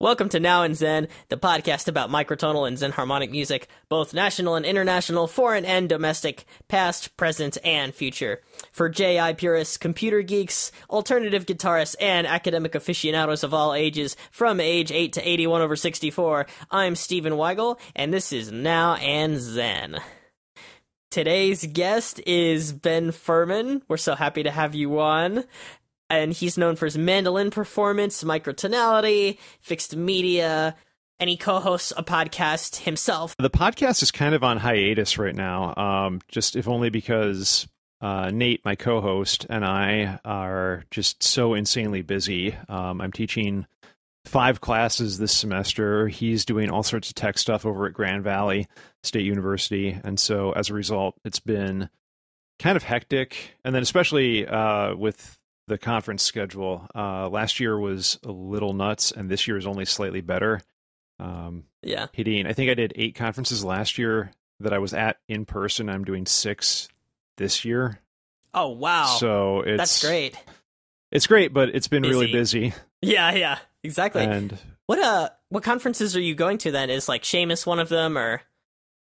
Welcome to Now in Xen, the podcast about microtonal and Xen harmonic music, both national and international, foreign and domestic, past, present, and future. For JI purists, computer geeks, alternative guitarists, and academic aficionados of all ages, from age 8 to 81/64, I'm Stephen Weigel, and this is Now in Xen. Today's guest is Ben Fuhrman. We're so happy to have you on. And he's known for his mandolin performance, microtonality, fixed media, and he co-hosts a podcast himself. The podcast is kind of on hiatus right now, just if only because Nate, my co-host, and I are just so insanely busy. I'm teaching 5 classes this semester. He's doing all sorts of tech stuff over at Grand Valley State University, and so as a result, it's been kind of hectic. And then especially with the conference schedule. Last year was a little nuts, and this year is only slightly better. Hitting, I think I did 8 conferences last year that I was at in person. I'm doing 6 this year. Oh, wow. So that's great. It's great, but it's been really busy. Yeah, exactly. And what conferences are you going to then? Is like Seamus one of them, or?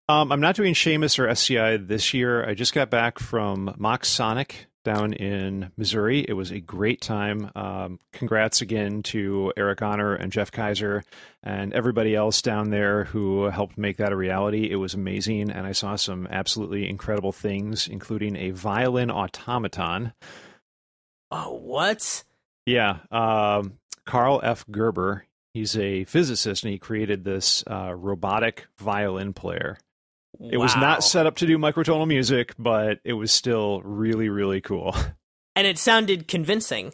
I'm not doing Seamus or SCI this year. I just got back from Mock Sonic down in Missouri. It was a great time. Congrats again to Eric Honor and Jeff Kaiser and everybody else down there who helped make that a reality. It was amazing, and I saw some absolutely incredible things, including a violin automaton. Oh, what? Yeah. Carl F. Gerber, he's a physicist, and he created this robotic violin player. It was not set up to do microtonal music, but it was still really, really cool. And it sounded convincing.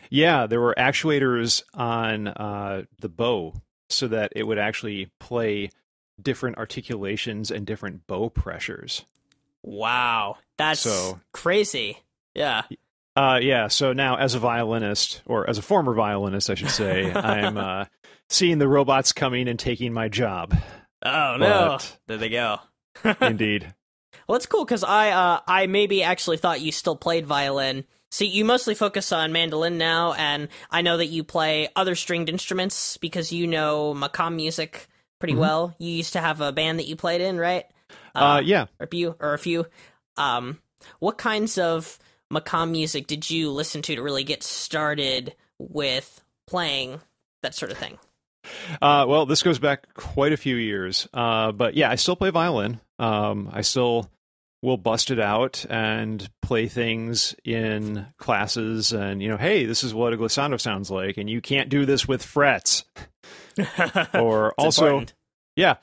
Yeah, there were actuators on the bow so that it would actually play different articulations and different bow pressures. Wow, that's crazy. Yeah. So now as a violinist, or as a former violinist, I should say, I'm seeing the robots coming and taking my job. Oh, no. There they go. Indeed. Well, it's cool, because I maybe actually thought you still played violin. So you mostly focus on mandolin now, and I know that you play other stringed instruments because you know makam music pretty well. You used to have a band that you played in, right? Yeah. Or a few. What kinds of makam music did you listen to really get started with playing that sort of thing? Well, this goes back quite a few years, but yeah, I still play violin. I still will bust it out and play things in classes and, hey, this is what a glissando sounds like, and you can't do this with frets. Or also, important. Yeah,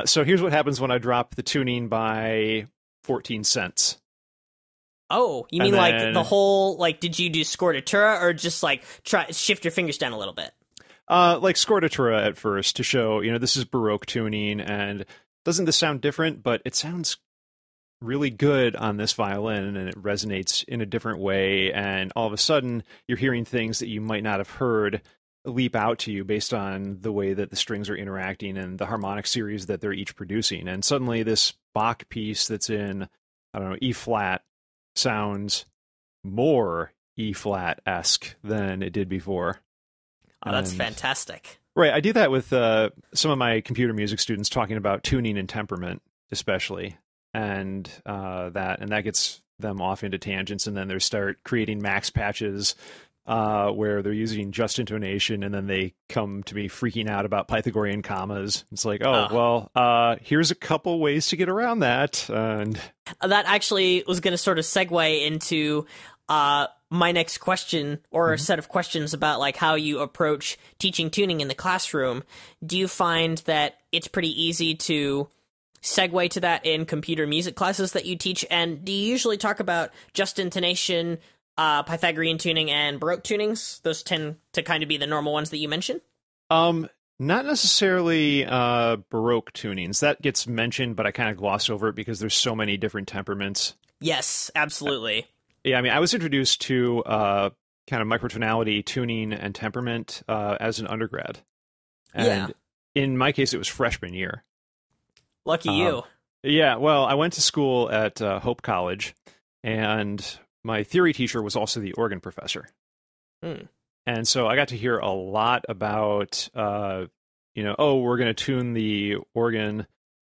so here's what happens when I drop the tuning by 14 cents. Oh, you mean like the whole, did you do scordatura, or just try shift your fingers down a little bit? Like scordatura at first to show, this is Baroque tuning, and doesn't this sound different? But it sounds really good on this violin, and it resonates in a different way, and all of a sudden you're hearing things that you might not have heard leap out to you based on the way that the strings are interacting and the harmonic series that they're each producing. And suddenly this Bach piece that's in, E-flat sounds more E-flat-esque than it did before. Oh, that's fantastic. Right. I do that with some of my computer music students, talking about tuning and temperament, especially. And that gets them off into tangents. And then they start creating max patches where they're using just intonation. And then they come to me freaking out about Pythagorean commas. It's like, here's a couple ways to get around that. And that actually was going to sort of segue into my next question, or a set of questions about how you approach teaching tuning in the classroom. Do you find that it's pretty easy to segue to that in computer music classes that you teach? And do you usually talk about just intonation, Pythagorean tuning, and Baroque tunings? Those tend to kind of be the normal ones that you mention? Not necessarily Baroque tunings. That gets mentioned, but I kind of gloss over it because there's so many different temperaments. Yes, absolutely. Yeah, I was introduced to kind of microtonality, tuning, and temperament as an undergrad. And in my case, it was freshman year. Lucky you. Yeah, well, I went to school at Hope College, and my theory teacher was also the organ professor. And so I got to hear a lot about, we're going to tune the organ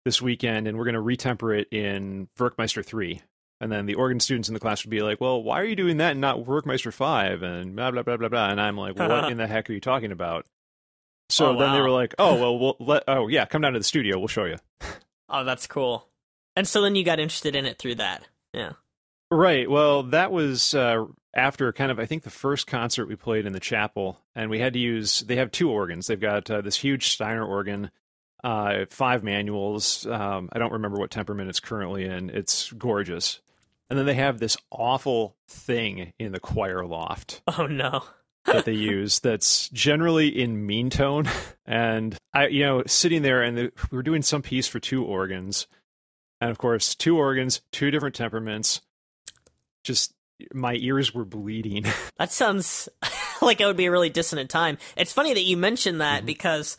this weekend and we're going to retemper it in Werkmeister 3. And then the organ students in the class would be like, well, why are you doing that and not Werkmeister 5? And blah, blah, blah, blah, blah. And I'm like, what in the heck are you talking about? So then they were like, oh, well, come down to the studio. We'll show you. Oh, that's cool. And so then you got interested in it through that. Yeah. Right. Well, that was after kind of, I think, the first concert we played in the chapel. And we had to use, they have 2 organs. They've got this huge Steiner organ, 5 manuals. I don't remember what temperament it's currently in. It's gorgeous. And then they have this awful thing in the choir loft. Oh, no. That they use that's generally in mean tone. And I, sitting there and we were doing some piece for 2 organs. And of course, 2 organs, 2 different temperaments. Just my ears were bleeding. That sounds like it would be a really dissonant time. It's funny that you mentioned that because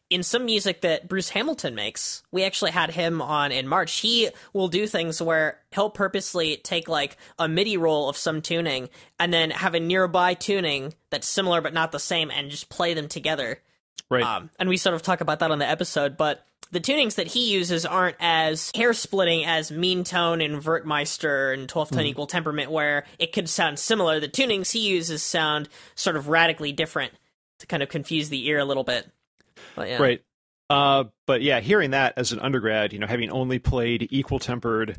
in some music that Bruce Hamilton makes, we actually had him on in March. He will do things where he'll purposely take like a MIDI roll of some tuning and then have a nearby tuning that's similar but not the same and just play them together. Right. And we sort of talk about that on the episode, but the tunings that he uses aren't as hair-splitting as mean tone and Werkmeister and 12-tone equal temperament, where it could sound similar. The tunings he uses sound sort of radically different to kind of confuse the ear a little bit. But, yeah. Right. But yeah, hearing that as an undergrad, having only played equal-tempered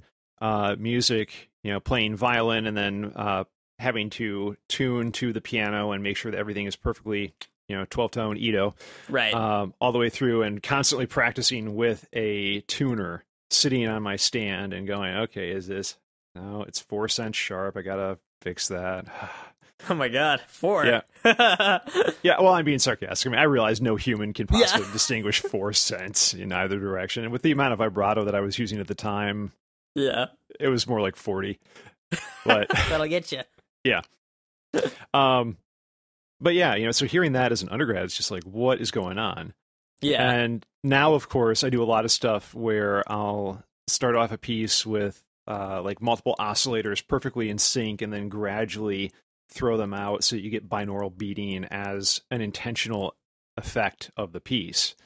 music, playing violin and then having to tune to the piano and make sure that everything is perfectly 12-tone Edo, right, all the way through, and constantly practicing with a tuner, sitting on my stand and going, okay, is this? No, it's 4 cents sharp. I gotta fix that. Oh my God, 4. Yeah. Yeah, well, I'm being sarcastic. I mean, I realize no human can possibly distinguish 4 cents in either direction. And with the amount of vibrato that I was using at the time, it was more like 40. But that'll get you. Yeah. But yeah, so hearing that as an undergrad, it's just like, what is going on? Yeah. And now, of course, I do a lot of stuff where I'll start off a piece with like multiple oscillators perfectly in sync and then gradually throw them out so you get binaural beating as an intentional effect of the piece.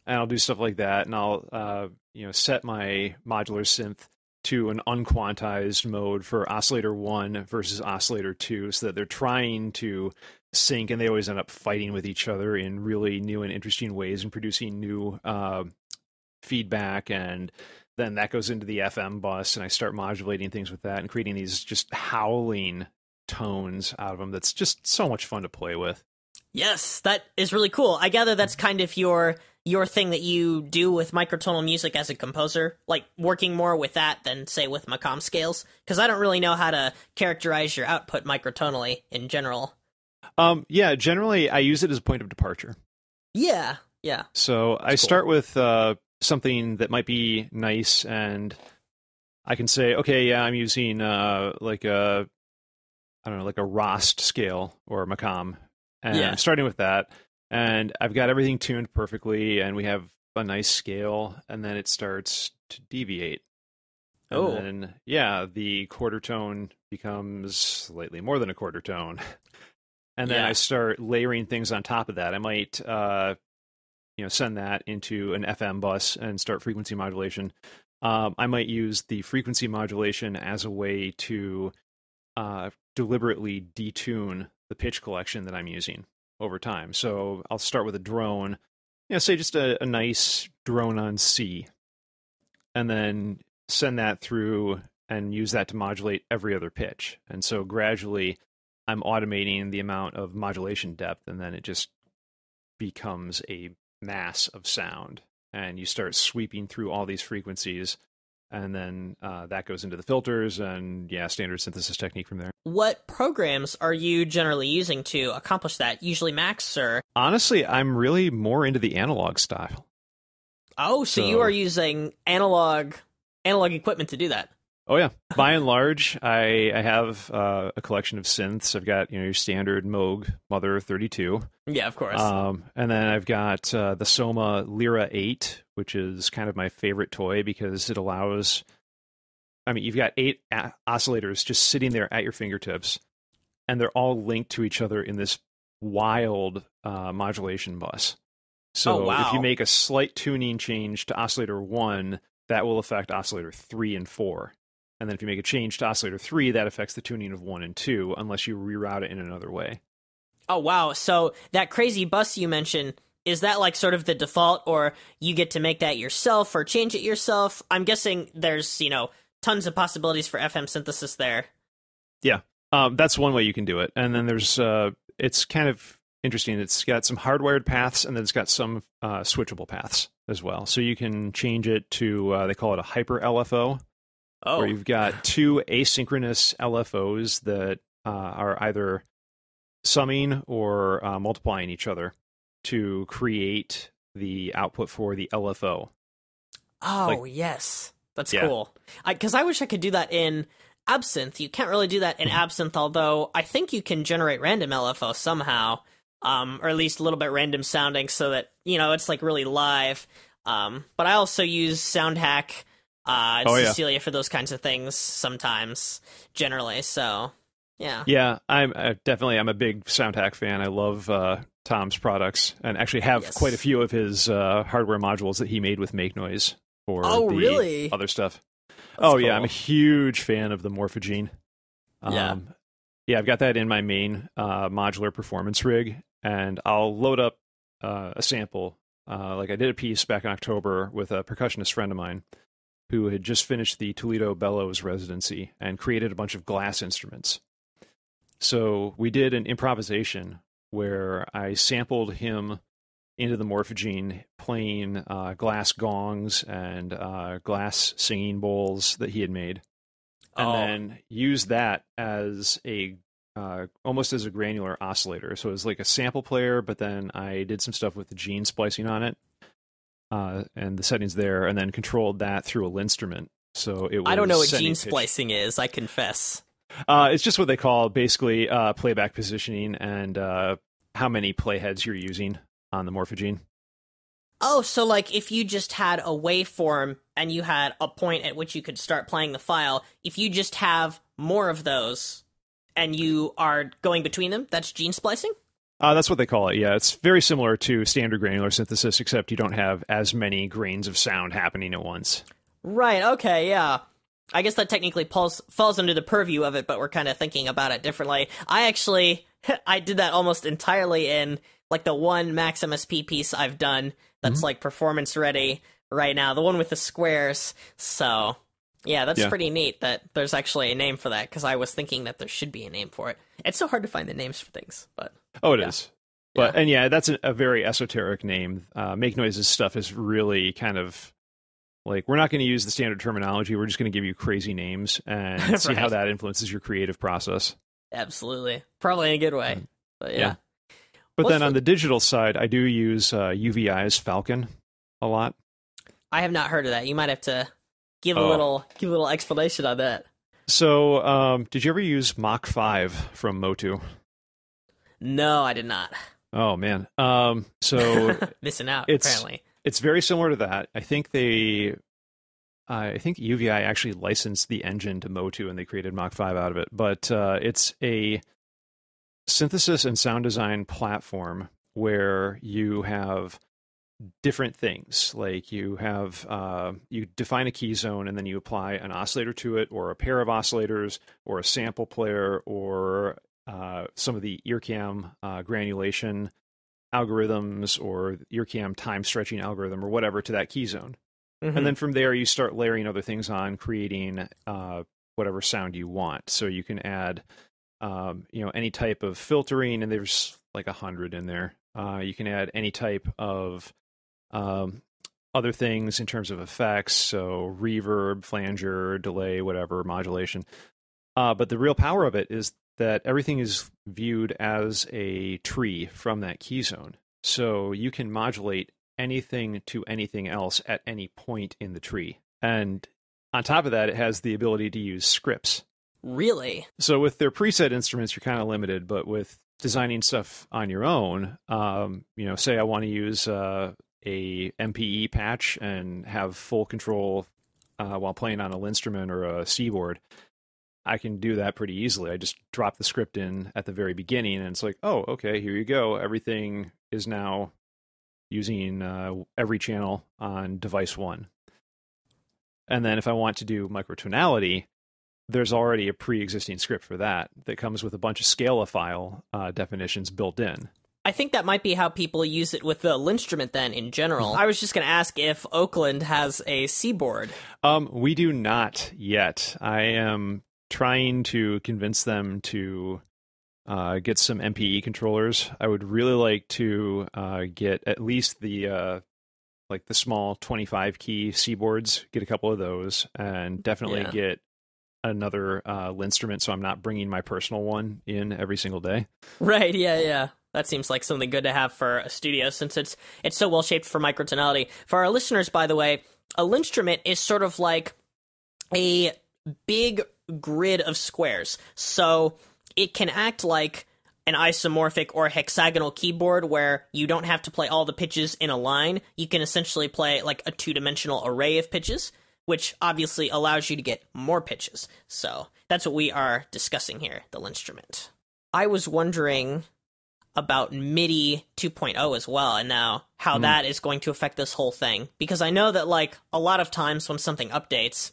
I'll do stuff like that, and I'll set my modular synth to an unquantized mode for oscillator 1 versus oscillator 2, so that they're trying to sync, and they always end up fighting with each other in really new and interesting ways and producing new feedback. And then that goes into the FM bus, and I start modulating things with that and creating these just howling tones out of them. That's just so much fun to play with. Yes, that is really cool. I gather that's kind of your thing that you do with microtonal music as a composer, like working more with that than, say, with Macam scales? Because I don't really know how to characterize your output microtonally in general. Yeah, generally I use it as a point of departure. Yeah, yeah. So That's I cool. start with something that might be nice, and I can say, okay, yeah, I'm using like a, I don't know, like a Rost scale or Macam, and Yeah. I'm starting with that, and I've got everything tuned perfectly, and we have a nice scale, and then it starts to deviate. And Oh, then, yeah, the quarter tone becomes slightly more than a quarter tone. And then I yeah. start layering things on top of that. I might, send that into an FM bus and start frequency modulation. I might use the frequency modulation as a way to deliberately detune the pitch collection that I'm using over time. So I'll start with a drone, say just a nice drone on C, and then send that through and use that to modulate every other pitch. And so gradually I'm automating the amount of modulation depth, and then it just becomes a mass of sound. And you start sweeping through all these frequencies, and then that goes into the filters, and yeah, standard synthesis technique from there. What programs are you generally using to accomplish that? Usually Max or... Honestly, I'm really more into the analog style. Oh, so you are using analog equipment to do that. Oh yeah, by and large, I have a collection of synths. I've got your standard Moog Mother 32. Yeah, of course. And then I've got the Soma Lyra 8, which is kind of my favorite toy because it allows. I mean, you've got 8 oscillators just sitting there at your fingertips, and they're all linked to each other in this wild modulation bus. So if you make a slight tuning change to oscillator 1, that will affect oscillator 3 and 4. And then if you make a change to oscillator 3, that affects the tuning of 1 and 2, unless you reroute it in another way. Oh, wow. So that crazy bus you mentioned, is that like sort of the default, or you get to make that yourself or change it yourself? I'm guessing there's, tons of possibilities for FM synthesis there. Yeah, that's one way you can do it. And then there's, it's kind of interesting. It's got some hardwired paths, and then it's got some switchable paths as well. So you can change it to, they call it a hyper LFO. Oh. Where you've got 2 asynchronous LFOs that are either summing or multiplying each other to create the output for the LFO. Oh, yes. That's cool. Because I wish I could do that in Absinthe. You can't really do that in Absinthe, although I think you can generate random LFO somehow, or at least a little bit random sounding so that, it's like really live. But I also use SoundHack, Cecilia for those kinds of things sometimes, generally. So, yeah. Yeah, I'm a big SoundHack fan. I love Tom's products, and actually have quite a few of his hardware modules that he made with Make Noise for the other stuff. That's cool. Yeah, I'm a huge fan of the Morphogene. Yeah, I've got that in my main modular performance rig, and I'll load up a sample. Like I did a piece back in October with a percussionist friend of mine who had just finished the Toledo Bellows residency and created a bunch of glass instruments. So we did an improvisation where I sampled him into the Morphogene playing glass gongs and glass singing bowls that he had made, and then used that as a almost as a granular oscillator. So it was like a sample player, but then I did some stuff with the gene splicing on it. And the settings there, and then controlled that through a Linstrument. So it was. I don't know what gene splicing is, I confess. It's just what they call basically playback positioning and how many playheads you're using on the Morphogene. Oh, so like if you just had a waveform and you had a point at which you could start playing the file, if you just have more of those and you are going between them, that's gene splicing? That's what they call it, yeah. It's very similar to standard granular synthesis, except you don't have as many grains of sound happening at once. Right, okay, yeah. I guess that technically falls under the purview of it, but we're kind of thinking about it differently. I did that almost entirely in, like, the one Max MSP piece I've done that's, like, performance ready right now, the one with the squares. So, yeah, that's pretty neat that there's actually a name for that, because I was thinking that there should be a name for it. It's so hard to find the names for things, but... Oh, it is. But and yeah, that's a very esoteric name. Make Noises stuff is really kind of like, we're not going to use the standard terminology. We're just going to give you crazy names and see how that influences your creative process. Absolutely. Probably in a good way. But yeah. But then on the digital side, I do use UVI's Falcon a lot. I have not heard of that. You might have to give a little explanation on that. So, did you ever use Mach 5 from Motu? No, I did not. Oh man. So missing out, apparently. It's very similar to that. I think UVI actually licensed the engine to Motu and they created Mach 5 out of it. But it's a synthesis and sound design platform where you have different things. Like you have you define a key zone and then you apply an oscillator to it, or a pair of oscillators, or a sample player, or some of the earcam granulation algorithms, or earcam time stretching algorithm, or whatever, to that key zone. And then from there you start layering other things on, creating whatever sound you want. So you can add any type of filtering, and there's like 100 in there. You can add any type of other things in terms of effects, so reverb, flanger, delay, whatever, modulation. But the real power of it is that everything is viewed as a tree from that key zone. So you can modulate anything to anything else at any point in the tree. And on top of that, it has the ability to use scripts. Really? So with their preset instruments, you're kind of limited, but with designing stuff on your own, say I want to use a MPE patch and have full control while playing on a instrument or a C-board, I can do that pretty easily. I just drop the script in at the very beginning, and it's like, oh, okay, here you go. Everything is now using every channel on device 1. And then if I want to do microtonality, there's already a pre-existing script for that comes with a bunch of scala file definitions built in. I think that might be how people use it with the instrument then in general. I was just going to ask if Oakland has a C-board. We do not yet. I am trying to convince them to get some MPE controllers. I would really like to get at least the small 25 key C-boards, get a couple of those, and definitely get another instrument, so I'm not bringing my personal one in every single day. Right, yeah. That seems like something good to have for a studio, since it's so well shaped for microtonality. For our listeners, by the way, a instrument is sort of like a big grid of squares. So it can act like an isomorphic or hexagonal keyboard where you don't have to play all the pitches in a line. You can essentially play like a two-dimensional array of pitches, which obviously allows you to get more pitches. So that's what we are discussing here, the instrument. I was wondering about MIDI 2.0 as well, and now how that is going to affect this whole thing. Because I know that, like, a lot of times when something updates,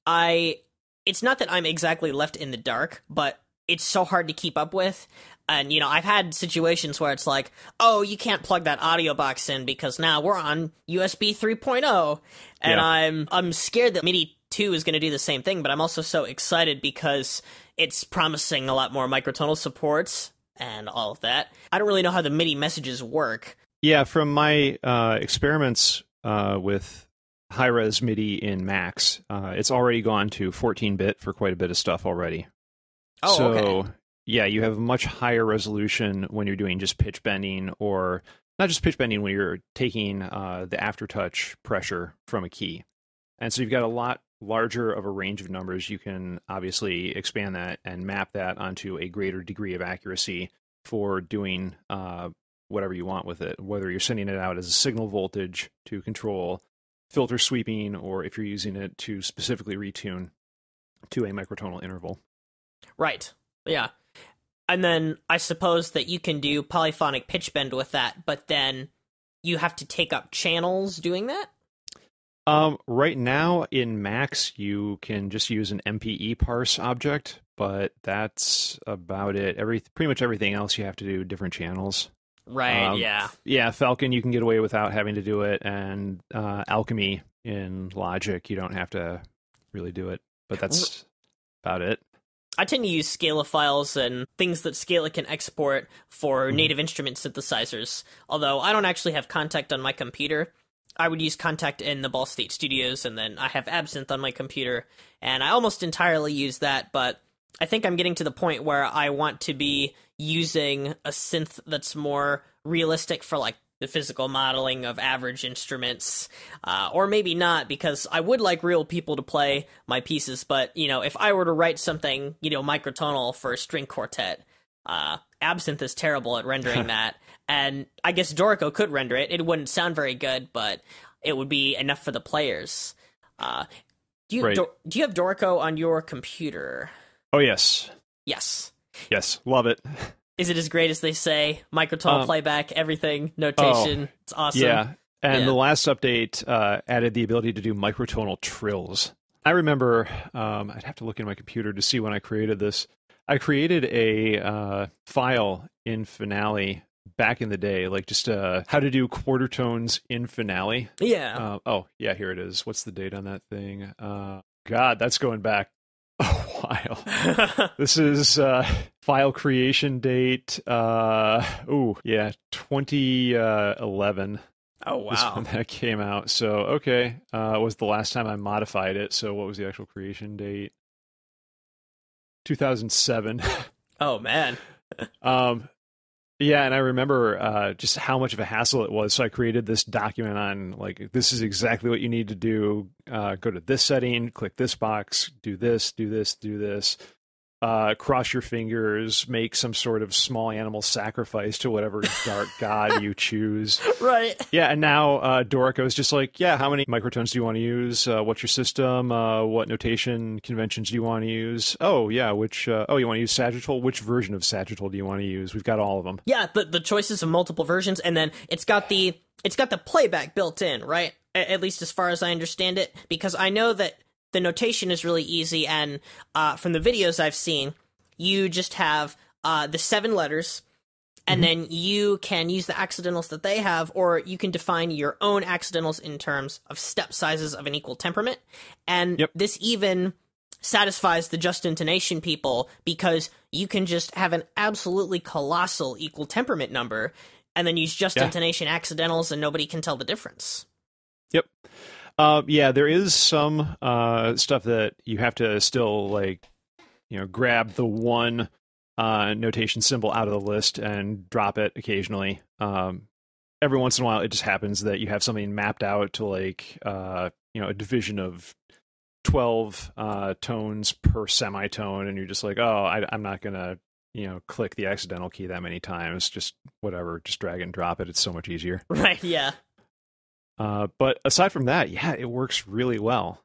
it's not that I'm exactly left in the dark, but it's so hard to keep up with. And, I've had situations where it's like, oh, you can't plug that audio box in because now we're on USB 3.0. And I'm scared that MIDI 2 is going to do the same thing, but I'm also so excited because it's promising a lot more microtonal supports and all of that. I don't really know how the MIDI messages work. Yeah, from my experiments with high-res MIDI in Macs, it's already gone to 14-bit for quite a bit of stuff already. Oh, so, okay. Yeah, you have much higher resolution when you're doing just pitch bending, or not just pitch bending, when you're taking the aftertouch pressure from a key. And so you've got a lot larger of a range of numbers. You can obviously expand that and map that onto a greater degree of accuracy for doing whatever you want with it, whether you're sending it out as a signal voltage to control filter sweeping, or if you're using it to specifically retune to a microtonal interval. Right, yeah. And then I suppose that you can do polyphonic pitch bend with that, but then you have to take up channels doing that? Right now in Macs, you can just use an MPE parse object, but that's about it. Pretty much everything else you have to do different channels. Right, yeah. Yeah, Falcon you can get away without having to do it, and Alchemy in Logic you don't have to really do it, but that's about it. I tend to use Scala files and things that Scala can export for native instrument synthesizers. Although I don't actually have Contact on my computer. I would use Contact in the Ball State Studios, and then I have Absinthe on my computer, and I almost entirely use that, but I think I'm getting to the point where I want to be using a synth that's more realistic for, like, the physical modeling of average instruments, or maybe not, because I would like real people to play my pieces, but, you know, if I were to write something, you know, microtonal for a string quartet, Absinthe is terrible at rendering that, and I guess Dorico could render it. It wouldn't sound very good, but it would be enough for the players. Do you have Dorico on your computer? Oh, yes. Yes. Yes, love it. Is it as great as they say? Microtonal playback, everything, notation. It's awesome. Yeah, and the last update added the ability to do microtonal trills. I remember, I'd have to look in my computer to see when I created this. I created a file in Finale back in the day, like just how to do quarter tones in Finale. Yeah. Yeah, here it is. What's the date on that thing? God, that's going back a while. This is file creation date. 2011. Oh, wow. Is when that came out. So, okay. Was the last time I modified it. So what was the actual creation date? 2007. Oh, man. Yeah, and I remember just how much of a hassle it was. So I created this document on, like, this is exactly what you need to do. Go to this setting, click this box, do this, do this, do this. Cross your fingers, make some sort of small animal sacrifice to whatever dark god you choose. Right. Yeah, and now Dorico is just like, yeah, how many microtones do you want to use? What's your system? What notation conventions do you want to use? Oh, yeah, you want to use sagittal? Which version of sagittal do you want to use? We've got all of them. Yeah, the choices of multiple versions, and then it's got the playback built in, right? At least as far as I understand it, because I know that the notation is really easy, and from the videos I've seen, you just have the 7 letters, and then you can use the accidentals that they have, or you can define your own accidentals in terms of step sizes of an equal temperament. And this even satisfies the just intonation people, because you can just have an absolutely colossal equal temperament number, and then use just intonation accidentals, and nobody can tell the difference. Yep. Yeah, there is some stuff that you have to still, like, grab the one notation symbol out of the list and drop it occasionally. Every once in a while, it just happens that you have something mapped out to, like, a division of 12 tones per semitone, and you're just like, I'm not going to, click the accidental key that many times. Just whatever, just drag and drop it. It's so much easier. Right, yeah. But aside from that, yeah, it works really well.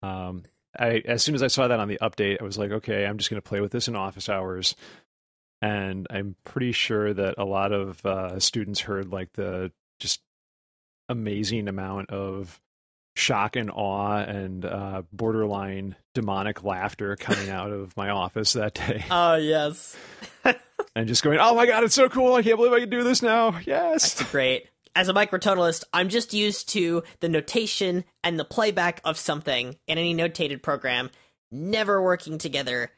As soon as I saw that on the update, I was like, okay, I'm just going to play with this in office hours. And I'm pretty sure that a lot of students heard, like, the just amazing amount of shock and awe and borderline demonic laughter coming out of my office that day. Oh, yes. And just going, oh my God, it's so cool. I can't believe I can do this now. Yes. That's great. As a microtonalist, I'm just used to the notation and the playback of something in any notated program never working together,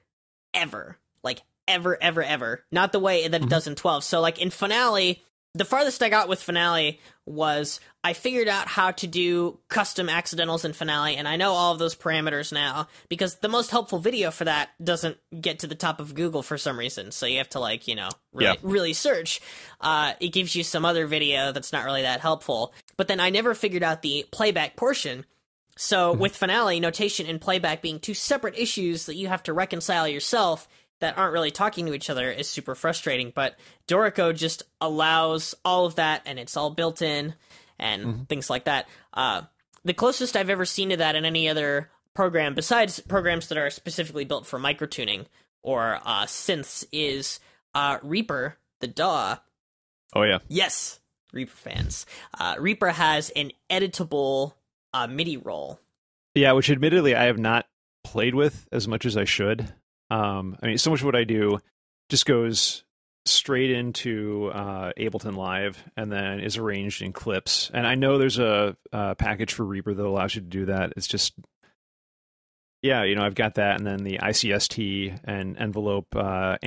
ever. Like, ever, ever, ever. Not the way that it does in 12. So, like, in Finale, the farthest I got with Finale was I figured out how to do custom accidentals in Finale, and I know all of those parameters now, because the most helpful video for that doesn't get to the top of Google for some reason, so you have to, like, really search. It gives you some other video that's not really that helpful. But then I never figured out the playback portion. So with Finale, notation and playback being two separate issues that you have to reconcile yourself that aren't really talking to each other is super frustrating. But Dorico just allows all of that, and it's all built in and things like that. The closest I've ever seen to that in any other program, besides programs that are specifically built for microtuning or synths, is Reaper, the DAW. Oh, yeah. Yes, Reaper fans. Reaper has an editable MIDI roll. Yeah, which admittedly I have not played with as much as I should. I mean, so much of what I do just goes straight into Ableton Live and then is arranged in clips. And I know there's a package for Reaper that allows you to do that. It's just Yeah, I've got that, and then the ICST and envelope, or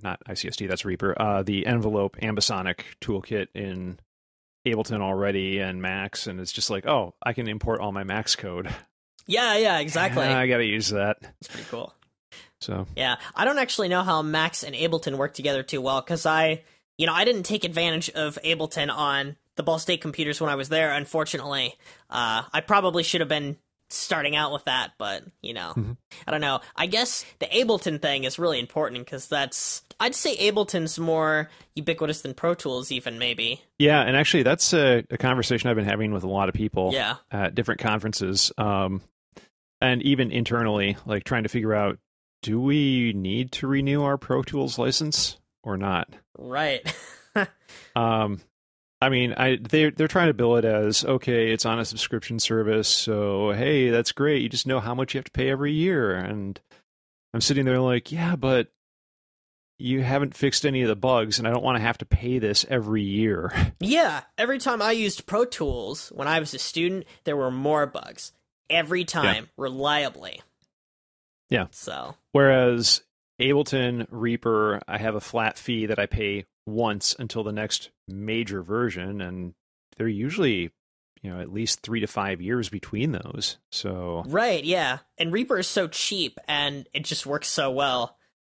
not ICST, that's Reaper, the envelope ambisonic toolkit in Ableton already and Max, and it's just like, oh, I can import all my Max code. Yeah, exactly. I gotta use that. It's pretty cool. So yeah, I don't actually know how Max and Ableton work together too well, because I didn't take advantage of Ableton on the Ball State computers when I was there, unfortunately. I probably should have been starting out with that, but I don't know. I guess the Ableton thing is really important, because I'd say Ableton's more ubiquitous than Pro Tools even, maybe. Yeah, and actually that's a conversation I've been having with a lot of people at different conferences, and even internally, like trying to figure out, do we need to renew our Pro Tools license or not? Right. I mean, they're trying to bill it as, okay, it's on a subscription service, so hey, that's great. You just know how much you have to pay every year. And I'm sitting there like, yeah, but you haven't fixed any of the bugs, and I don't want to have to pay this every year. Yeah, every time I used Pro Tools when I was a student, there were more bugs. Every time, reliably. Yeah. So. Whereas Ableton, Reaper, I have a flat fee that I pay once until the next major version, and they're usually at least 3 to 5 years between those. So right, yeah, and Reaper is so cheap and it just works so well,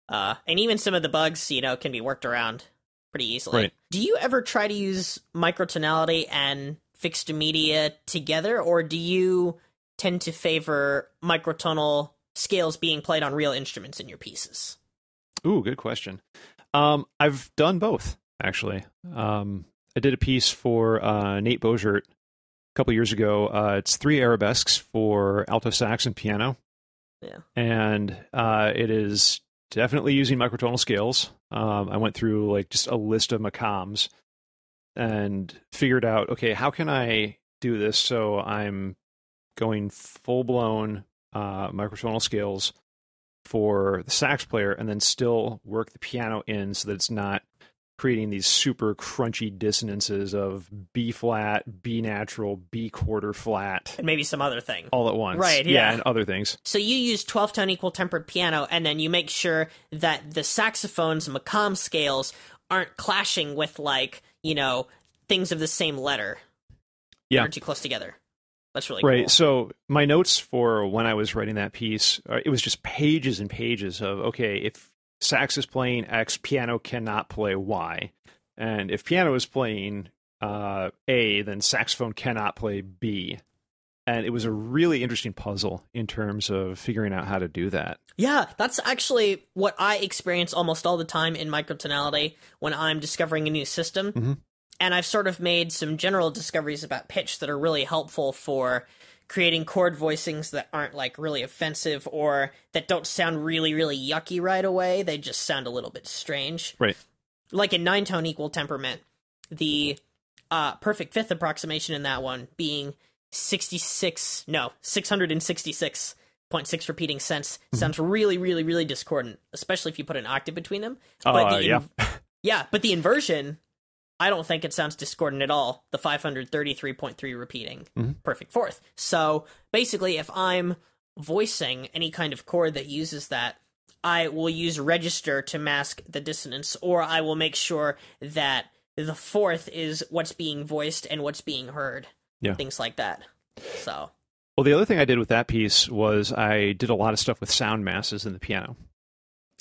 and even some of the bugs can be worked around pretty easily. Right. Do you ever try to use microtonality and fixed media together, or do you tend to favor microtonal scales being played on real instruments in your pieces? Ooh, good question. I've done both, actually. I did a piece for Nate Boziert a couple years ago. It's 3 arabesques for alto sax and piano. Yeah. And it is definitely using microtonal scales. I went through like just a list of macams and figured out, okay, how can I do this so I'm going full-blown microtonal scales for the sax player, and then still work the piano in so that it's not creating these super crunchy dissonances of B flat, B natural, B quarter flat, and maybe some other thing all at once. Right, yeah. And other things. So you use 12-tone equal tempered piano, and then you make sure that the saxophone's macam scales aren't clashing with things of the same letter. Yeah. Aren't too close together. That's really right. cool. So my notes for when I was writing that piece, it was just pages and pages of, okay, if sax is playing X, piano cannot play Y. And if piano is playing A, then saxophone cannot play B. And it was a really interesting puzzle in terms of figuring out how to do that. Yeah, that's actually what I experience almost all the time in microtonality when I'm discovering a new system. Mm-hmm. And I've sort of made some general discoveries about pitch that are really helpful for creating chord voicings that aren't really offensive or that don't sound really, really yucky right away. They just sound a little bit strange. Right. Like in 9-tone equal temperament, the perfect fifth approximation in that one being 666.6 repeating cents sounds really, really, really discordant, especially if you put an octave between them. Yeah. Yeah, but the inversion, I don't think it sounds discordant at all. The 533.3 repeating perfect fourth. So basically, if I'm voicing any kind of chord that uses that, I will use register to mask the dissonance, or I will make sure that the fourth is what's being voiced and what's being heard. Yeah. Things like that. So. Well, the other thing I did with that piece was I did a lot of stuff with sound masses in the piano.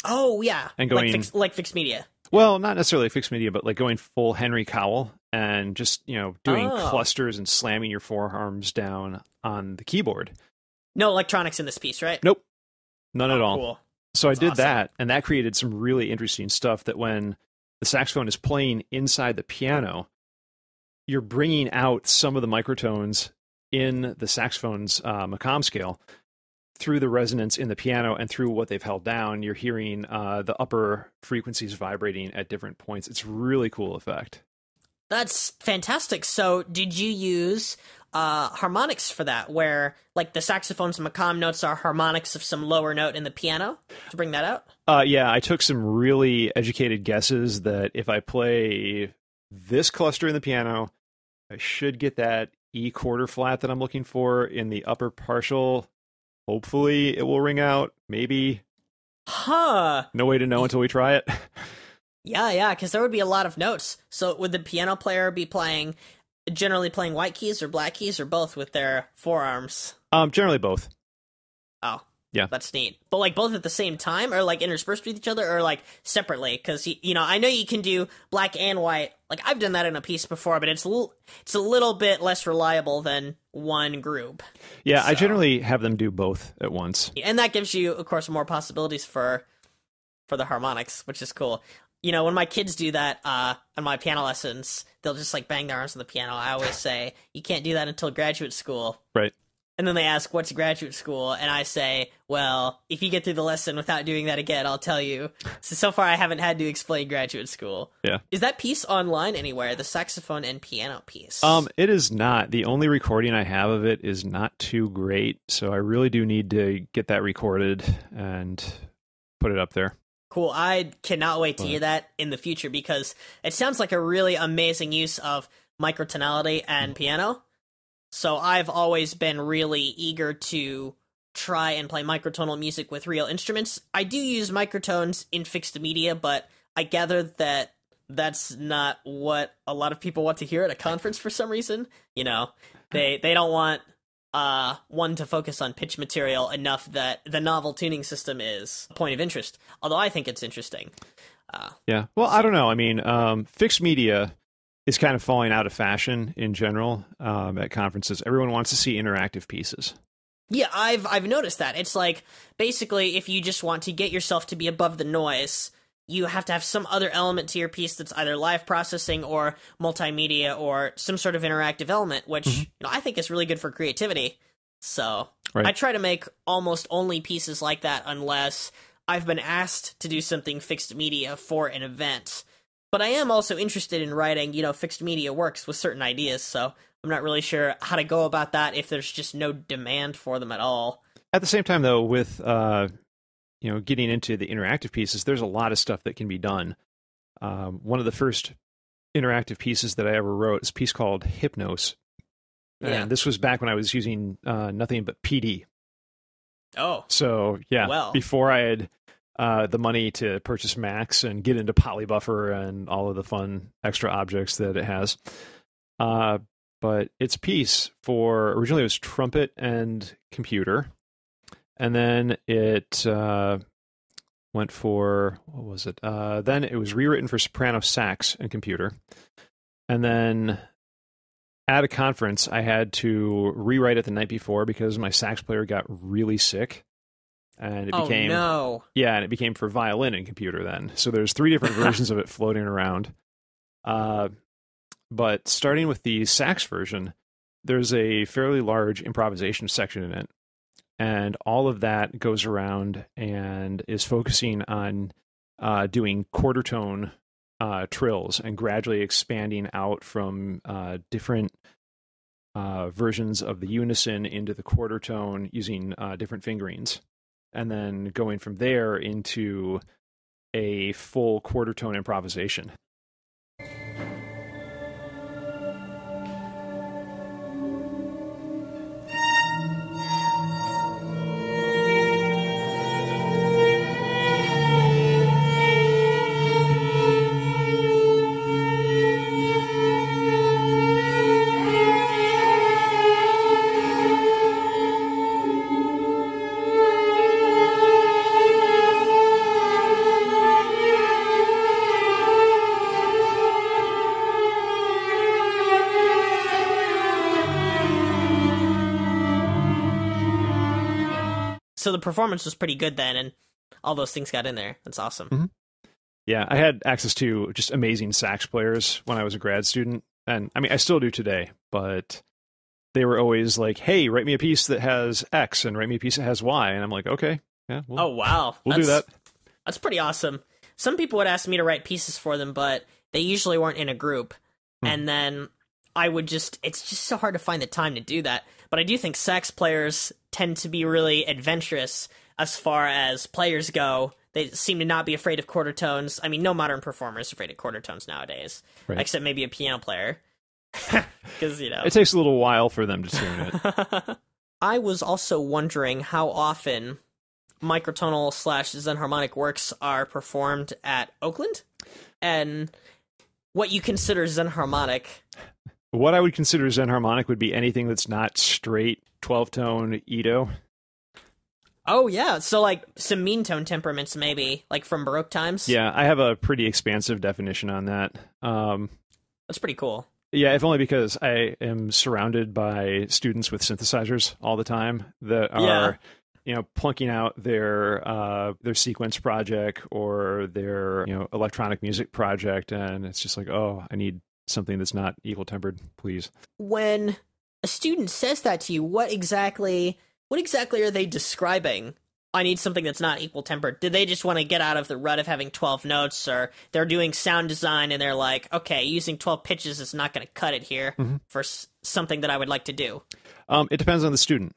Oh, yeah. And going like fixed media. Well, not necessarily fixed media, but going full Henry Cowell and just, doing clusters and slamming your forearms down on the keyboard. No electronics in this piece, right? Nope. None at all. Cool. So That's I did awesome. that, and that created some really interesting stuff that when the saxophone is playing inside the piano, you're bringing out some of the microtones in the saxophone's macam scale through the resonance in the piano and through what they've held down. You're hearing the upper frequencies vibrating at different points. It's a really cool effect. That's fantastic. So did you use harmonics for that, where the saxophone's macam notes are harmonics of some lower note in the piano to bring that out? Yeah, I took some really educated guesses that if I play this cluster in the piano, I should get that E quarter flat that I'm looking for in the upper partial Hopefully it will ring out. Maybe. Huh. No way to know until we try it. Yeah, because there would be a lot of notes. So would the piano player be generally playing white keys or black keys or both with their forearms? Generally both. Oh. Yeah. That's neat. But, like, both at the same time, or, like, interspersed with each other, or, like, separately? Because, I know you can do black and white. Like, I've done that in a piece before, but it's a little bit less reliable than one group. Yeah, so I generally have them do both at once. And that gives you, of course, more possibilities for the harmonics, which is cool. When my kids do that on my piano lessons, they'll just, like, bang their arms on the piano. I always say, you can't do that until graduate school. Right. And then they ask, what's graduate school? And I say, well, if you get through the lesson without doing that again, I'll tell you. So far, I haven't had to explain graduate school. Yeah. Is that piece online anywhere, the saxophone and piano piece? It is not. The only recording I have of it is not too great, so I really do need to get that recorded and put it up there. Cool. I cannot wait to hear that in the future, because it sounds like a really amazing use of microtonality and piano. So I've always been really eager to try and play microtonal music with real instruments. I do use microtones in fixed media, but I gather that that's not what a lot of people want to hear at a conference for some reason. They don't want one to focus on pitch material enough that the novel tuning system is a point of interest. Although I think it's interesting. Yeah. Well, I don't know. I mean, fixed media is kind of falling out of fashion in general at conferences. Everyone wants to see interactive pieces. Yeah, I've noticed that. It's like, basically, if you just want to get yourself to be above the noise, you have to have some other element to your piece that's either live processing or multimedia or some sort of interactive element, which I think is really good for creativity. So right. I try to make almost only pieces like that unless I've been asked to do something fixed media for an event. But I am also interested in writing, fixed media works with certain ideas, so I'm not really sure how to go about that if there's just no demand for them at all. At the same time, though, with getting into the interactive pieces, there's a lot of stuff that can be done. One of the first interactive pieces that I ever wrote is a piece called Hypnos. And this was back when I was using nothing but PD. Oh. So, yeah, well. Before I had the money to purchase Max and get into Polybuffer and all of the fun extra objects that it has. But its piece originally it was trumpet and computer. And then it went for, what was it? Then it was rewritten for soprano sax and computer. And then at a conference, I had to rewrite it the night before because my sax player got really sick. And it became, no. Yeah, and it became for violin and computer then. So there's 3 different versions of it floating around. But starting with the sax version, there's a fairly large improvisation section in it. And all of that goes around and is focusing on doing quarter tone trills and gradually expanding out from different versions of the unison into the quarter tone using different fingerings. And then going from there into a full quarter tone improvisation. So the performance was pretty good then, and all those things got in there. That's awesome. Mm-hmm. Yeah, I had access to just amazing sax players when I was a grad student. And I mean, I still do today, but they were always like, hey, write me a piece that has X and write me a piece that has Y. And I'm like, okay, yeah. Oh, wow. We'll do that. That's pretty awesome. Some people would ask me to write pieces for them, but they usually weren't in a group. And then it's just so hard to find the time to do that. But I do think sax players tend to be really adventurous as far as players go. They seem to not be afraid of quarter tones. I mean, no modern performer is afraid of quarter tones nowadays, right. Except maybe a piano player. Because, It takes a little while for them to tune it. I was also wondering how often microtonal / Xen harmonic works are performed at Oakland, and what you consider Xen harmonic. What I would consider Xen harmonic would be anything that's not straight 12-tone Edo. Oh, yeah. So, like, some mean tone temperaments, maybe, like from Baroque times? Yeah, I have a pretty expansive definition on that. That's pretty cool. Yeah, if only because I am surrounded by students with synthesizers all the time that are, plunking out their sequence project or their, electronic music project, and it's just like, oh, I need something that's not equal tempered, please. When a student says that to you, what exactly are they describing? I need something that's not equal tempered. Did they just want to get out of the rut of having 12 notes, or they're doing sound design and they're like, okay, using 12 pitches is not going to cut it here for something that I would like to do? It depends on the student.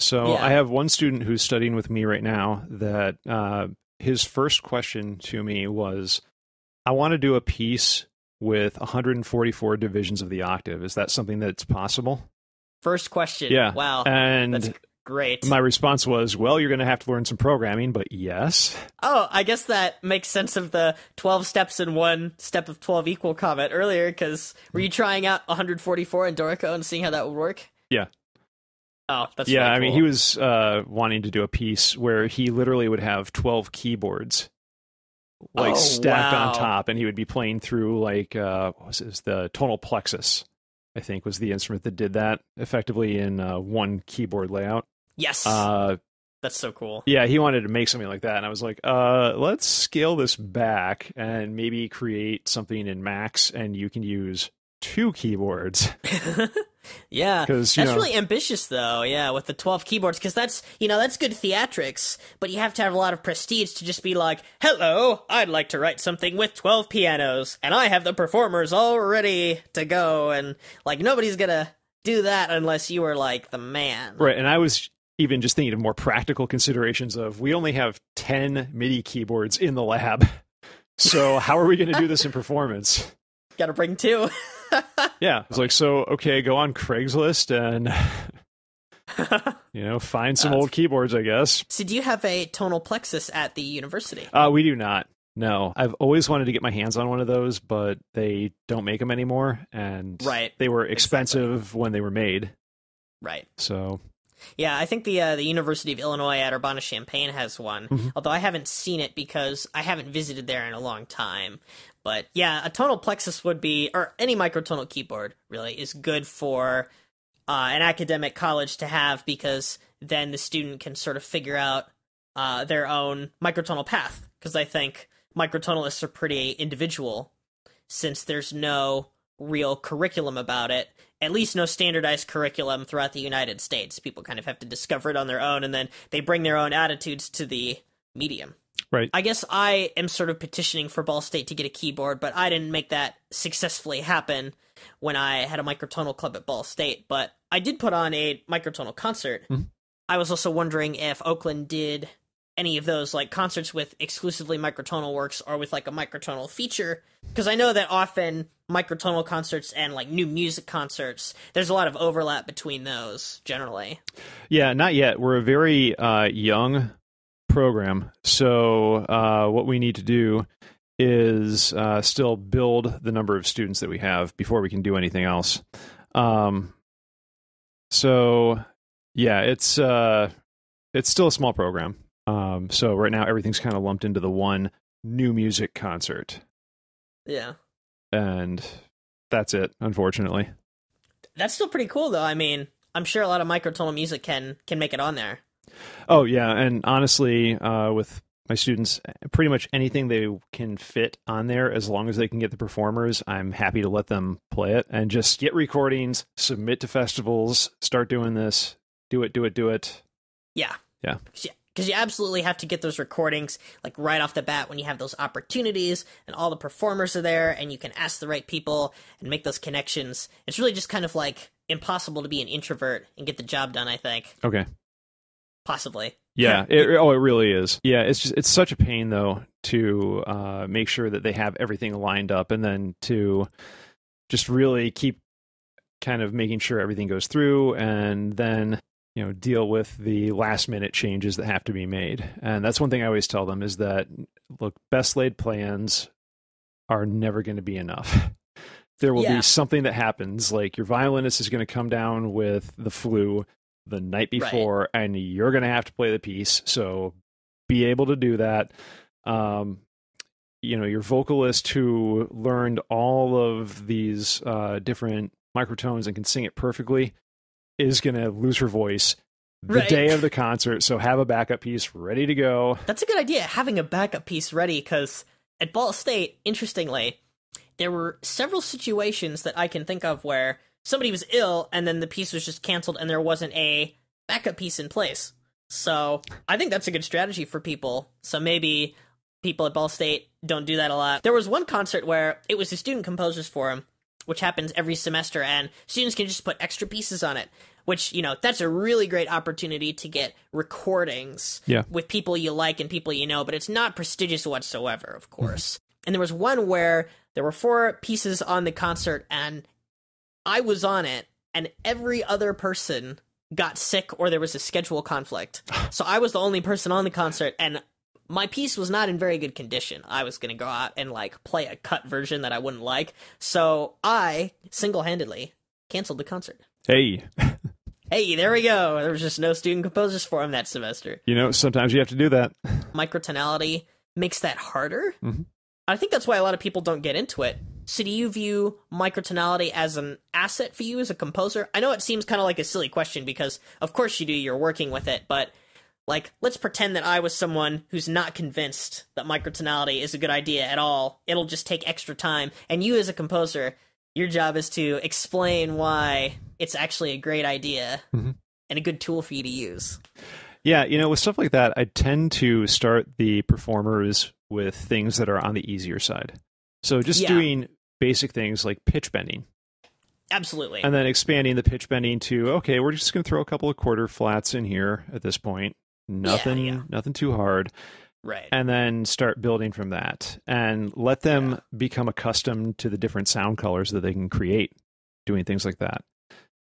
So Yeah. I have one student who's studying with me right now that his first question to me was, I want to do a piece with 144 divisions of the octave. Is that something that's possible? First question. Yeah. Wow. And that's great. my response was, well, you're going to have to learn some programming, but yes. Oh, I guess that makes sense of the 12 steps in one step of 12 equal comment earlier, because were you trying out 144 in Dorico and seeing how that would work? Yeah. Oh, that's yeah. really I mean, cool. he was wanting to do a piece where he literally would have 12 keyboards stacked on top, and he would be playing through what was it? The tonal plexus, I think, was the instrument that did that effectively in one keyboard layout. Yes. That's so cool. Yeah, he wanted to make something like that, and I was like, let's scale this back and maybe create something in Max, and you can use 2 keyboards. Yeah, that's really ambitious, though. Yeah, with the 12 keyboards, because that's good theatrics, but you have to have a lot of prestige to just be like, hello, I'd like to write something with 12 pianos, and I have the performers all ready to go, and nobody's gonna do that unless you are the man. Right, and I was even just thinking of more practical considerations of, we only have 10 MIDI keyboards in the lab, so how are we going to do this in performance? Gotta bring 2. Yeah, it's okay, go on Craigslist and find some old keyboards, I guess. So do you have a tonal plexus at the university? We do not. No, I've always wanted to get my hands on one of those, but they don't make them anymore, and they were expensive when they were made. Right. So, yeah, I think the University of Illinois at Urbana-Champaign has one, although I haven't seen it because I haven't visited there in a long time. But yeah, a tonal plexus would be, or any microtonal keyboard really, is good for an academic college to have, because then the student can sort of figure out their own microtonal path. Because I think microtonalists are pretty individual, since there's no real curriculum about it, at least no standardized curriculum throughout the United States. People kind of have to discover it on their own, and then they bring their own attitudes to the medium. Right. I guess I am sort of petitioning for Ball State to get a keyboard, but I didn't make that successfully happen when I had a microtonal club at Ball State. But I did put on a microtonal concert. I was also wondering if Oakland did any of those concerts with exclusively microtonal works, or with a microtonal feature, because I know that often microtonal concerts and new music concerts, there's a lot of overlap between those generally. Yeah, not yet. We're a very young program, so what we need to do is still build the number of students that we have before we can do anything else. So yeah, it's still a small program. So right now everything's kind of lumped into the one new music concert. Yeah. And that's it, unfortunately. That's still pretty cool, though. I mean, I'm sure a lot of microtonal music can make it on there. Oh, yeah, and honestly, with my students, pretty much anything they can fit on there, as long as they can get the performers, I'm happy to let them play it, and just get recordings, submit to festivals, start doing this, do it. Yeah. Yeah. Because you absolutely have to get those recordings right off the bat when you have those opportunities and all the performers are there and you can ask the right people and make those connections. It's really just kind of impossible to be an introvert and get the job done, I think. Okay. Possibly. Yeah. It really is. Yeah. It's such a pain though to make sure that they have everything lined up, and then to just really keep kind of making sure everything goes through, and then deal with the last minute changes that have to be made. And that's one thing I always tell them is that, look, best laid plans are never going to be enough. There will be something that happens, like your violinist is going to come down with the flu the night before, and you're going to have to play the piece. So be able to do that. Your vocalist who learned all of these different microtones and can sing it perfectly is going to lose her voice the day of the concert. So have a backup piece ready to go. That's a good idea, having a backup piece ready, because at Ball State, interestingly, there were several situations that I can think of where somebody was ill and then the piece was just canceled and there wasn't a backup piece in place. So I think that's a good strategy for people. So maybe people at Ball State don't do that a lot. There was one concert where it was the Student Composers Forum, which happens every semester, and students can just put extra pieces on it, which, that's a really great opportunity to get recordings with people you like and people you know, but it's not prestigious whatsoever, of course. And there was one where there were 4 pieces on the concert, and I was on it, and every other person got sick or there was a schedule conflict. So I was the only person on the concert, and my piece was not in very good condition. I was going to go out and play a cut version that I wouldn't like. So I single-handedly canceled the concert. Hey, there we go. There was just no Student Composers Forum that semester. Sometimes you have to do that. Microtonality makes that harder. Mm-hmm. I think that's why a lot of people don't get into it. So do you view microtonality as an asset for you as a composer? I know it seems kind of like a silly question because, of course you do, you're working with it, but let's pretend that I was someone who's not convinced that microtonality is a good idea at all. It'll just take extra time. And you as a composer, your job is to explain why it's actually a great idea and a good tool for you to use. Yeah, with stuff like that, I tend to start the performers with things that are on the easier side. So just doing basic things like pitch bending. Absolutely. And then expanding the pitch bending to, okay, we're just going to throw a couple of quarter flats in here at this point. Nothing too hard. Right. And then start building from that and let them become accustomed to the different sound colors that they can create doing things like that.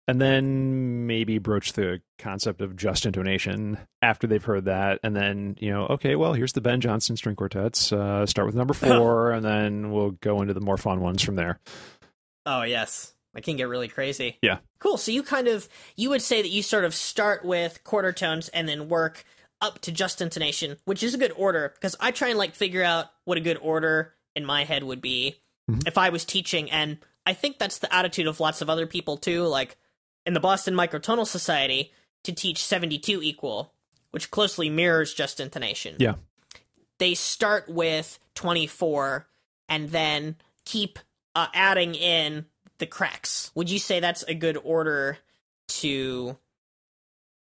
And then maybe broach the concept of just intonation after they've heard that. And then, okay, well, here's the Ben Jonson string quartets. Start with number 4, and then we'll go into the more fun ones from there. Oh, yes. It can get really crazy. Yeah. Cool. So you would say that you sort of start with quarter tones and then work up to just intonation, which is a good order, because I try and figure out what a good order in my head would be if I was teaching. And I think that's the attitude of lots of other people too. In the Boston Microtonal Society, to teach 72 equal, which closely mirrors just intonation. Yeah. They start with 24 and then keep adding in the cracks. Would you say that's a good order to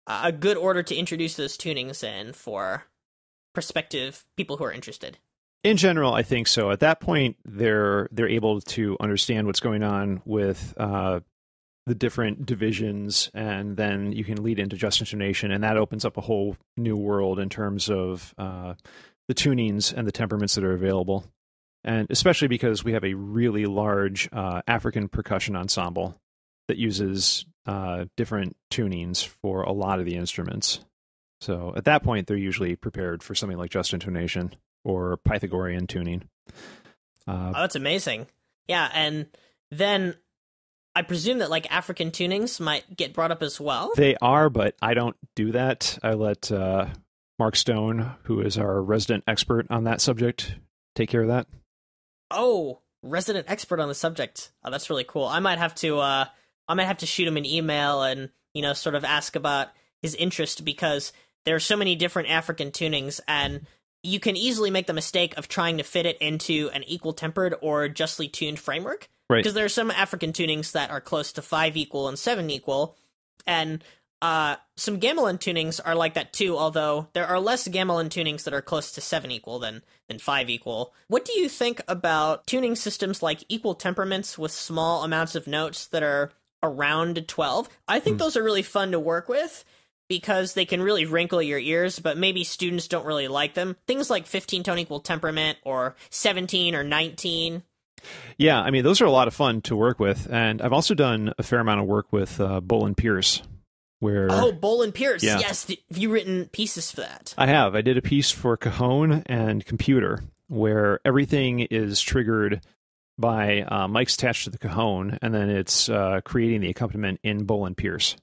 introduce those tunings in for prospective people who are interested? In general, I think so. At that point, they're able to understand what's going on with the different divisions, and then you can lead into just intonation, and that opens up a whole new world in terms of the tunings and the temperaments that are available. And especially because we have a really large African percussion ensemble that uses different tunings for a lot of the instruments. So at that point, they're usually prepared for something like just intonation or Pythagorean tuning. That's amazing. Yeah, and then I presume that African tunings might get brought up as well. They are, but I don't do that. I let Mark Stone, who is our resident expert on that subject, take care of that. Oh, resident expert on the subject. Oh, that's really cool. I might have to shoot him an email and, sort of ask about his interest, because there are so many different African tunings, and you can easily make the mistake of trying to fit it into an equal tempered or justly tuned framework. Right. Because there are some African tunings that are close to 5 equal and 7 equal, and some gamelan tunings are like that too, although there are less gamelan tunings that are close to 7 equal than 5 equal. What do you think about tuning systems like equal temperaments with small amounts of notes that are around 12? I think those are really fun to work with, because they can really wrinkle your ears, but maybe students don't really like them. Things like 15-tone equal temperament or 17 or 19. Yeah, I mean, those are a lot of fun to work with. And I've also done a fair amount of work with Bohlen-Pierce. where Bohlen-Pierce. Yeah. Yes, have you written pieces for that? I have. I did a piece for cajon and computer where everything is triggered by mics attached to the cajon, and then it's creating the accompaniment in Bohlen-Pierce.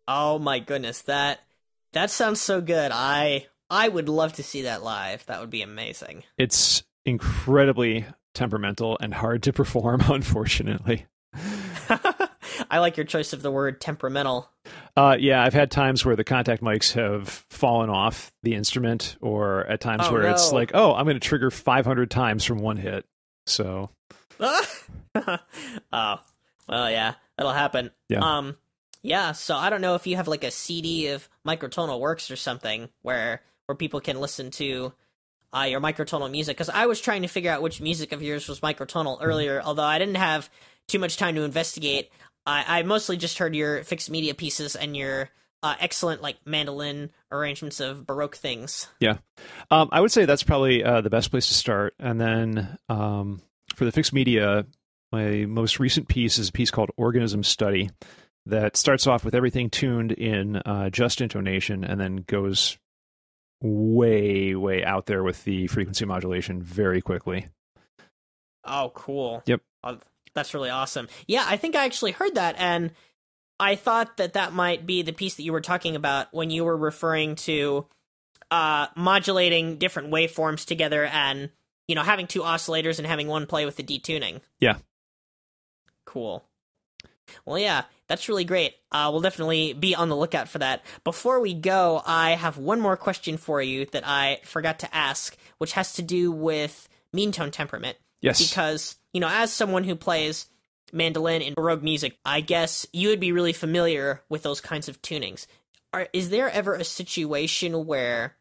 Oh my goodness, that sounds so good. I would love to see that live. That would be amazing. It's incredibly temperamental and hard to perform, unfortunately. I like your choice of the word temperamental. Yeah, I've had times where the contact mics have fallen off the instrument, or at times where it's like, oh, I'm going to trigger 500 times from one hit. So. Oh, well, yeah, that'll happen. Yeah. Yeah, so I don't know if you have like a CD of Microtonal works or something where people can listen to your Microtonal music, because I was trying to figure out which music of yours was Microtonal earlier, although I didn't have too much time to investigate. I mostly just heard your fixed media pieces and your excellent like mandolin arrangements of Baroque things. Yeah, I would say that's probably the best place to start. And then for the fixed media, my most recent piece is a piece called Organism Study that starts off with everything tuned in just intonation and then goes way, way out there with the frequency modulation very quickly. Oh, cool. Yep. That's really awesome. Yeah, I think I actually heard that, and I thought that might be the piece that you were talking about when you were referring to modulating different waveforms together and, you know, having two oscillators and having one play with the detuning. Yeah. Cool. Well, yeah, that's really great. We'll definitely be on the lookout for that. Before we go, I have one more question for you that I forgot to ask, which has to do with mean tone temperament. Yes. Because, you know, as someone who plays mandolin in Baroque music, I guess you would be really familiar with those kinds of tunings. Is there ever a situation where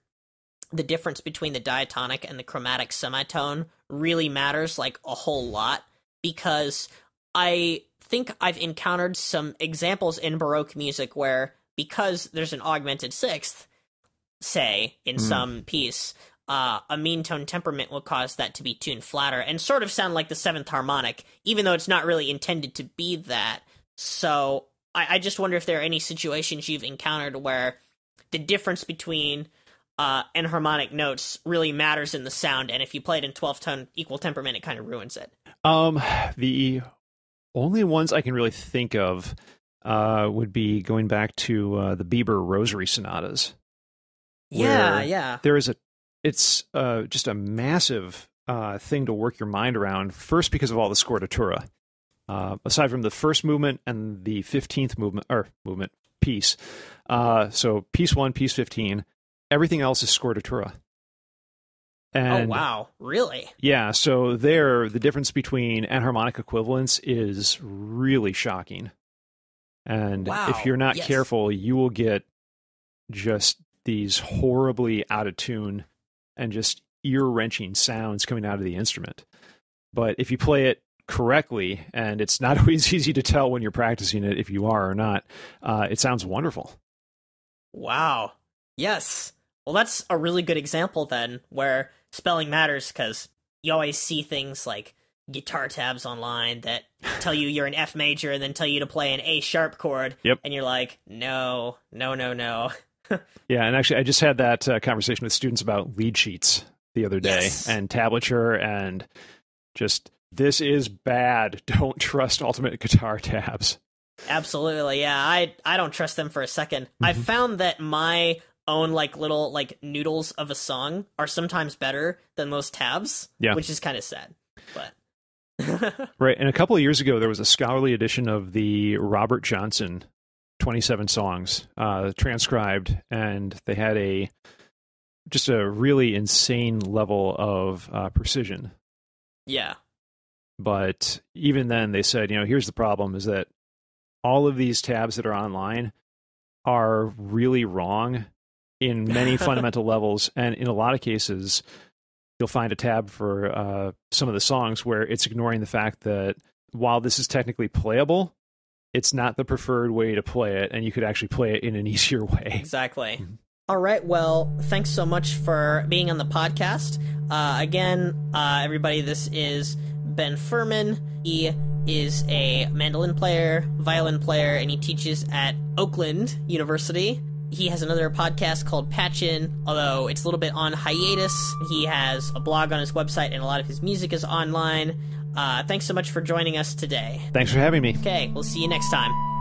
the difference between the diatonic and the chromatic semitone really matters, like, a whole lot? Because I think I've encountered some examples in Baroque music where, because there's an augmented sixth, say, in some piece, a mean tone temperament will cause that to be tuned flatter and sort of sound like the seventh harmonic, even though it's not really intended to be that. So I just wonder if there are any situations you've encountered where the difference between enharmonic notes really matters in the sound, and if you play it in 12-tone equal temperament, it kind of ruins it. The only ones I can really think of would be going back to the Bieber Rosary Sonatas. Yeah. It's just a massive thing to work your mind around, first because of all the scordatura. Aside from the first movement and the 15th movement piece. So piece 1, piece 15, everything else is scordatura. And, oh, wow. Really? Yeah, so there, the difference between enharmonic equivalents is really shocking. And if you're not careful, you will get just these horribly out of tune and just ear-wrenching sounds coming out of the instrument. But if you play it correctly, and it's not always easy to tell when you're practicing it if you are or not, it sounds wonderful. Wow. Yes. Well, that's a really good example then, where spelling matters, because you always see things like guitar tabs online that tell you you're an F major and then tell you to play an A sharp chord. Yep. And you're like, no. Yeah, and actually I just had that conversation with students about lead sheets the other day, and tablature, and just, this is bad. Don't trust Ultimate Guitar tabs. Absolutely, yeah. I don't trust them for a second. Mm-hmm. I've found that my own like little like noodles of a song are sometimes better than most tabs, which is kind of sad. But right, and a couple of years ago there was a scholarly edition of the Robert Johnson 27 songs transcribed, and they had just a really insane level of precision. Yeah. But even then, they said, here's the problem, is that all of these tabs that are online are really wrong in many fundamental levels. And in a lot of cases, you'll find a tab for some of the songs where it's ignoring the fact that while this is technically playable, it's not the preferred way to play it, and you could actually play it in an easier way. Exactly. Mm-hmm. All right, well, thanks so much for being on the podcast. Again, everybody, this is Ben Fuhrman. He is a mandolin player, violin player, and he teaches at Oakland University. He has another podcast called Patchin', although it's a little bit on hiatus. He has a blog on his website, and a lot of his music is online. Thanks so much for joining us today. Thanks for having me. Okay, we'll see you next time.